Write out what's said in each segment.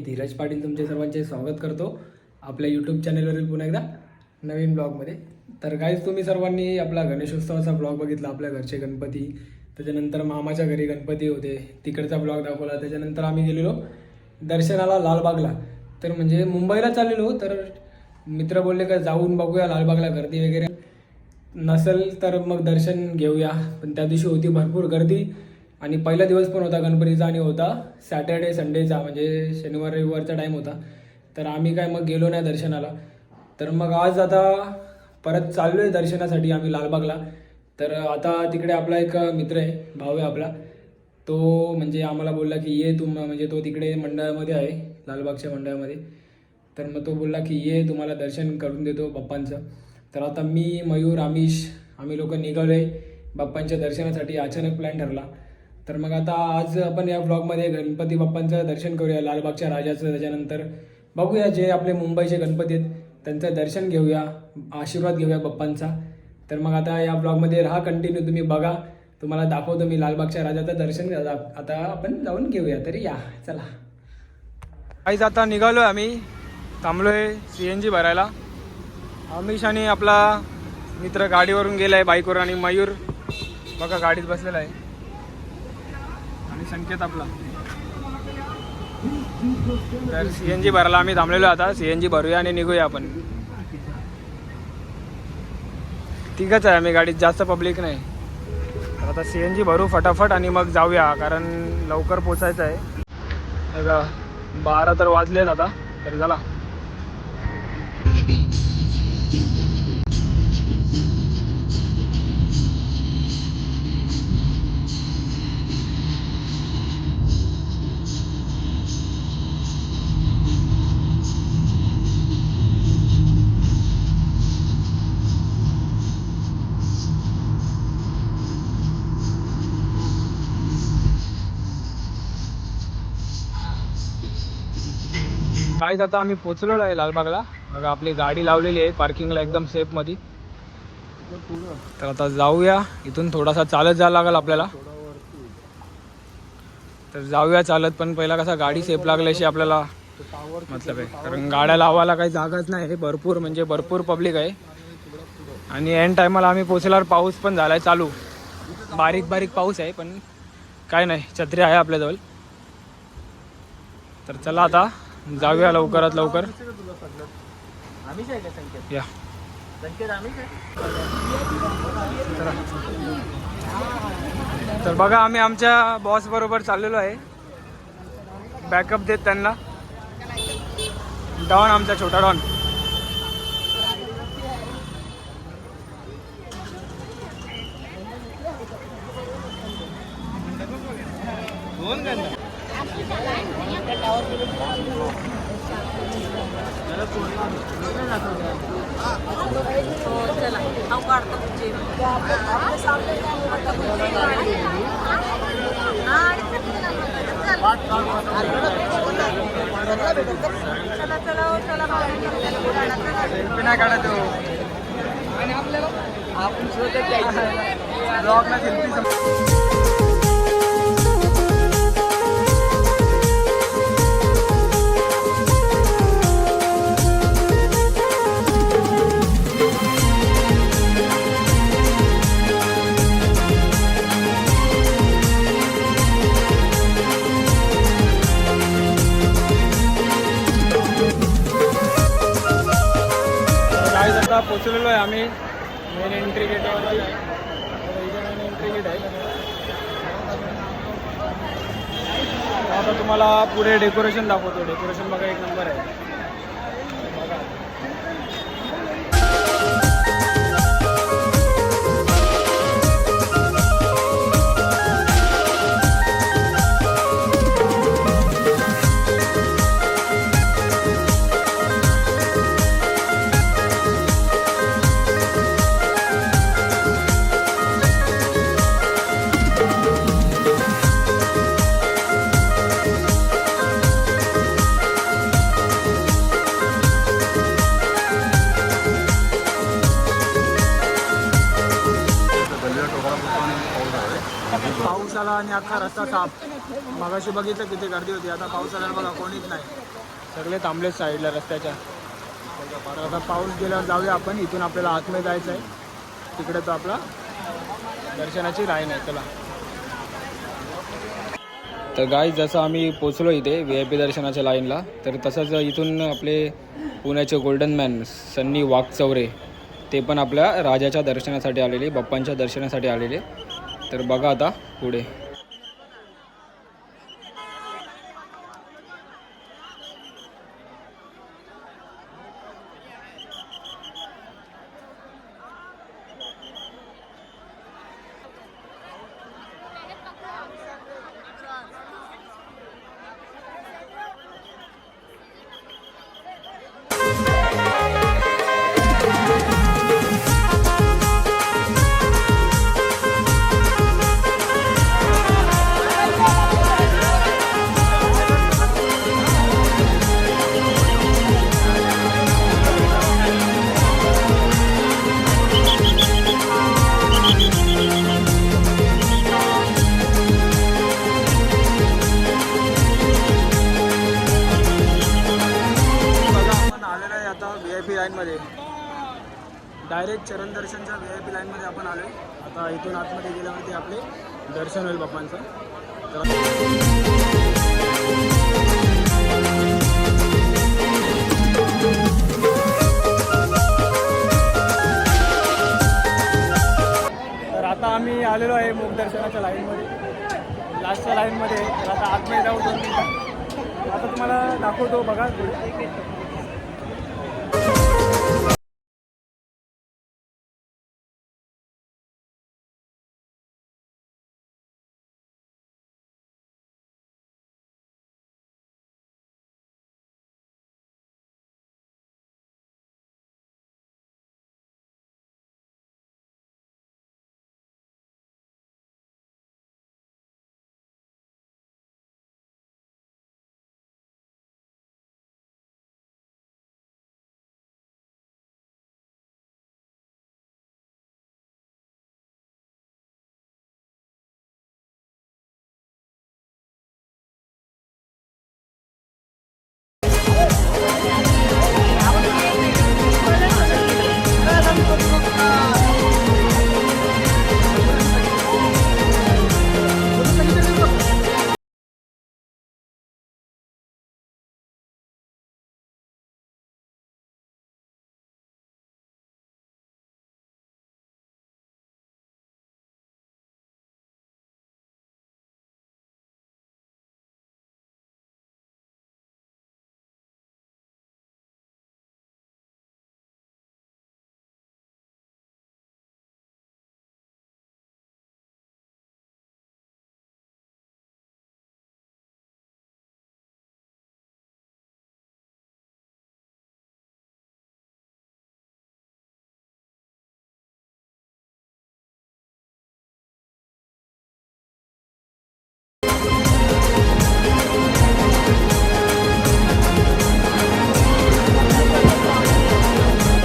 धीरज पाटील तुमचे सर्वांचे स्वागत करतो आपल्या यूट्यूब चॅनलवरील पुन्हा एकदा नवीन ब्लॉगमध्ये. तर गाईज तुम्ही सर्वांनी आपला गणेशोत्सवाचा ब्लॉग बघितला, आपल्या घरचे गणपती, त्याच्यानंतर मामाच्या घरी गणपती होते तिकडचा ब्लॉग दाखवला. त्याच्यानंतर आम्ही गेलेलो दर्शनाला लालबागला. तर म्हणजे मुंबईला चाललेलो, तर मित्र बोलले का जाऊन बघूया लालबागला, गर्दी वगैरे नसेल तर मग दर्शन घेऊया. पण त्या दिवशी होती भरपूर गर्दी आणि पहिला दिवस पण होता गणपतीचा आणि होता सॅटर्डे संडेचा, म्हणजे शनिवार रविवारचा टाईम होता. तर आम्ही काय मग गेलो नाही दर्शनाला. तर मग आज आता परत चाललो आहे दर्शनासाठी आम्ही लालबागला. तर आता तिकडे आपला एक मित्र आहे, भाऊ आहे आपला, तो म्हणजे आम्हाला बोलला की ये म्हणजे तो तिकडे मंडळामध्ये आहे, लालबागच्या मंडळामध्ये. तर मग तो बोलला की ये तुम्हाला दर्शन करून देतो बाप्पांचं. तर आता मी, मयूर, आमिष आम्ही लोक निघालो आहे बाप्पांच्या दर्शनासाठी. अचानक प्लॅन ठरला. तर मग आता आज आपण या ब्लॉगमध्ये गणपती बाप्पांचं दर्शन करूया, लालबागच्या राजाचं. त्याच्यानंतर बघूया जे आपले मुंबईचे गणपती आहेत त्यांचं दर्शन घेऊया, आशीर्वाद घेऊया बाप्पांचा. तर मग आता या ब्लॉगमध्ये राहा कंटिन्यू, तुम्ही बघा, तुम्हाला दाखवतो मी लालबागच्या राजाचं दर्शन. आता आपण जाऊन घेऊया. तरी या, चला. काहीच आता निघालो आहे आम्ही, थांबलो आहे CNG भरायला. अमिश आणि आपला मित्र गाडीवरून गेला आहे बाईकवर, आणि मयूर बघा गाडीत बसलेला आहे, आणि संकेत आपला. तर CNG भरायला आम्ही थांबलेलो. आता CNG भरूया आणि निघूया आपण. तिघच आहे आम्ही गाडीत, जास्त पब्लिक नाही. तर आता CNG भरू फटाफट आणि मग जाऊया, कारण लवकर पोचायचं आहे. बघा 12 तर वाजलेत आता. तर चला. काहीच आता आम्ही पोचलेलो आहे लालबागला. बघा आपली गाडी लावलेली आहे पार्किंगला एकदम सेफ मध्ये. तर आता जाऊया. इथून थोडासा चालत जायला लागेल आपल्याला. तर जाऊया चालत, पण पहिला कसा गाडी सेफ लागल्याशी आपल्याला मतलब आहे, कारण गाड्या लावायला काही जागाच नाही. भरपूर म्हणजे भरपूर पब्लिक आहे. आणि एंड टायमाला आम्ही पोचल्यावर पाऊस पण झाला आहे चालू, बारीक बारीक पाऊस आहे, पण काय नाही, छत्री आहे आपल्याजवळ. तर चला आता जाऊया लवकरात लवकर. या तर बघा आम्ही आमच्या बॉस बरोबर चाललेलो आहे, बॅकअप देत त्यांना. डॉन आमचा छोटा डॉन. नाही काढत आणि आपल्याला आपण ब्लॉगला पोचलेलो आहे आम्ही मेन एंट्री गेटवरती. मेन एंट्री गेट आहे. आता तुम्हाला पुढे डेकोरेशन दाखवतो. डेकोरेशन बघा, एक नंबर आहे. पाऊस आला आणि अख्खा रस्ता साफ. मगाशी बघितलं किती गर्दी होती, आता पाऊस आल्यावर बघा कोणीच नाही, सगळे थांबले साईडला रस्त्याच्या. आता पाऊस गेल्यावर जाऊया आपण, इथून आपल्याला आतमध्ये जायचं आहे, तिकडे तो आपला दर्शनाची लाईन आहे. चला तर गाईज जसं आम्ही पोचलो इथे VIP दर्शनाच्या लाईनला, तर तसंच इथून आपले पुण्याचे गोल्डन मॅन सन्नी वाघचौरे ते पण आपल्या राजाच्या दर्शनासाठी आलेले, बाप्पांच्या दर्शनासाठी आलेले. तर बघा आता पुढे. VIP लाईनमध्ये डायरेक्ट चरण दर्शनच्या VIP लाईनमध्ये आपण आलो. आता इथून आतमध्ये गेल्यावरती आपले दर्शन होईल बाप्पांचं. तर आता आम्ही आलेलो आहे मुख दर्शनाच्या लाईनमध्ये, लास्टच्या लाईनमध्ये. तर आता आतमध्ये जाऊ 2 मिनिटं. आता तुम्हाला दाखवतो बघा.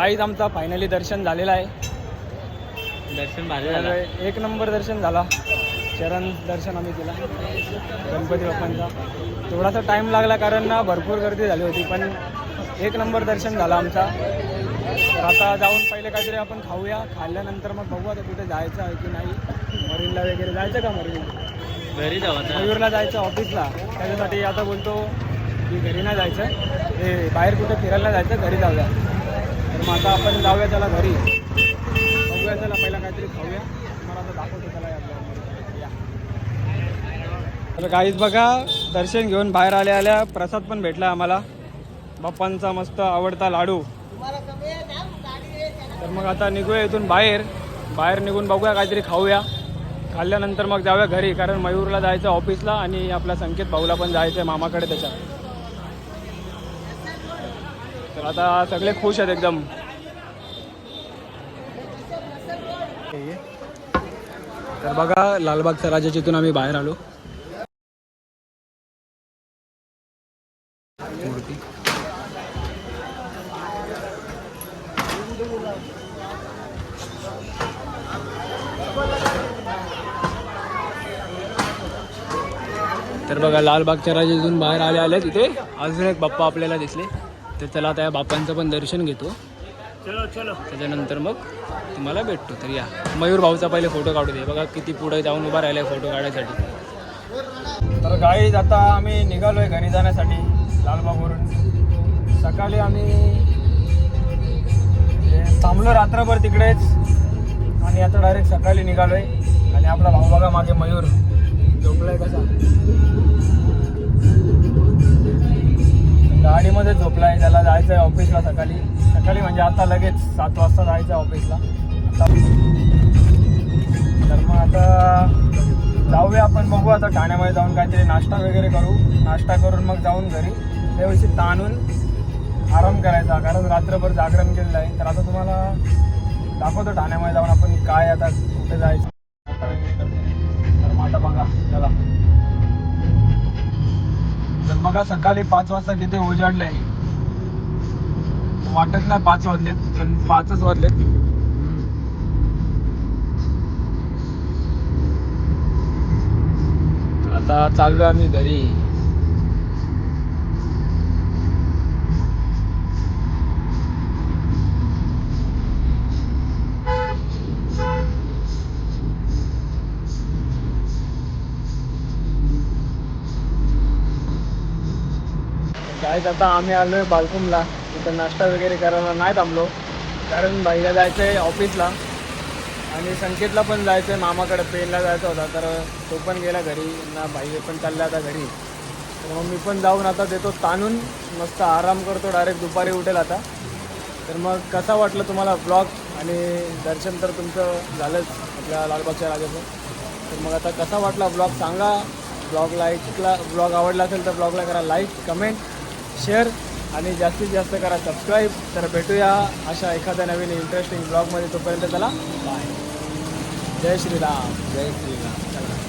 काहीच आमचा फायनली दर्शन झालेला आहे. दर्शन भारी झालं. एक नंबर दर्शन झाला. चरण दर्शन आम्ही केला गणपती बाप्पांचा. थोडासा टाईम लागला कारण ना भरपूर गर्दी झाली होती, पण एक नंबर दर्शन झालं आमचा. तर आता जाऊन पहिले काहीतरी आपण खाऊया, खाल्ल्यानंतर मग बघू आता कुठे जायचं आहे की नाही. मरीनला वगैरे जायचं का? घरी जाऊ आता. मयूरला जायचं ऑफिसला, त्याच्यासाठी आता बोलतो की घरी नाही जायचं, हे बाहेर कुठे फिरायला जायचं, घरी जाऊया. तर मग आता आपण जाऊया त्याला घरी, बघूया त्याला पहिला काहीतरी खाऊया, मला आता दाखवतो त्याला या. तर काहीच बघा दर्शन घेऊन बाहेर आल्या प्रसाद पण भेटला आम्हाला, बाप्पांचा मस्त आवडता लाडू. तर मग आता निघूया इथून बाहेर निघून बघूया काहीतरी खाऊया, खाल्ल्यानंतर मग जाऊया घरी, कारण मयूरला जायचं ऑफिसला आणि आपला संकेत भाऊला पण जायचं आहे मामाकडे त्याच्या. तर आता सगळे खुश आहेत एकदम. तर बघा लालबागच्या राजाच्या इथून आम्ही बाहेर आलो. मूर्ती तर बघा लालबागच्या राजातून बाहेर आले तिथे अजून एक बाप्पा आपल्याला दिसले. तर चला त्या बाप्पांचं पण दर्शन घेतो. त्याच्यानंतर मग तुम्हाला भेटतो. तर या मयूर भाऊचा पहिले फोटो काढू दे. बघा किती पुढे जाऊन उभा राहिला फोटो काढायसाठी. तर गाईज आता आम्ही निघालोय घरी जाण्यासाठी लालबागवरून. सकाळी आम्ही थांबलो रात्रभर तिकडेच आणि आता डायरेक्ट सकाळी निघालोय. आणि आपला भाऊ बघा मागे मयूर झोपलाय कसा, गाडीमध्ये झोपलाय. त्याला जायचं आहे ऑफिसला सकाळी सकाळी म्हणजे आता लगेच 7 वाजता जायचं आहे ऑफिसला आता. तर मग आता जाऊया आपण, बघू आता ठाण्यामध्ये जाऊन काहीतरी नाश्ता वगैरे करू. नाश्ता करून मग जाऊन घरी व्यवस्थित ताणून आराम करायचा, कारण रात्रभर जागरण केलेलं आहे. तर आता तुम्हाला दाखवतो ठाण्यामध्ये जाऊन आपण काय आता कुठे जायचं. तर मग आता बघा चला. तर बघा सकाळी 5 वाजता तिथे उजाडलंय. वाटत नाही 5 वाजलेत, पण 5च वाजलेत. आता चाललो आम्ही घरी. काय आता आम्ही आलोय बालकुमला. तिथं नाश्ता वगैरे करायला नाही थांबलो, कारण भाईला जायचं आहे ऑफिसला आणि संकेतला पण जायचं आहे मामाकडे, पेनला जायचं होता. तर तो पण गेला घरी ना, भाई पण चालला आता घरी. तर मग मी पण जाऊन आता देतो ताणून, मस्त आराम करतो, डायरेक्ट दुपारी उठेल आता. तर मग कसा वाटलं तुम्हाला ब्लॉग, आणि दर्शन तर तुमचं झालंच आपल्या लालबागच्या राजाचं. तर मग आता कसा वाटला ब्लॉग सांगा. ब्लॉग आवडला असेल तर ब्लॉगला करा लाईक, कमेंट, शेअर आणि जास्तीत जास्त करा सबस्क्राईब. तर भेटूया अशा एखाद्या नवीन इंटरेस्टिंग ब्लॉगमध्ये. तोपर्यंत चला बाय. जय श्रीराम. जय श्रीराम. चला.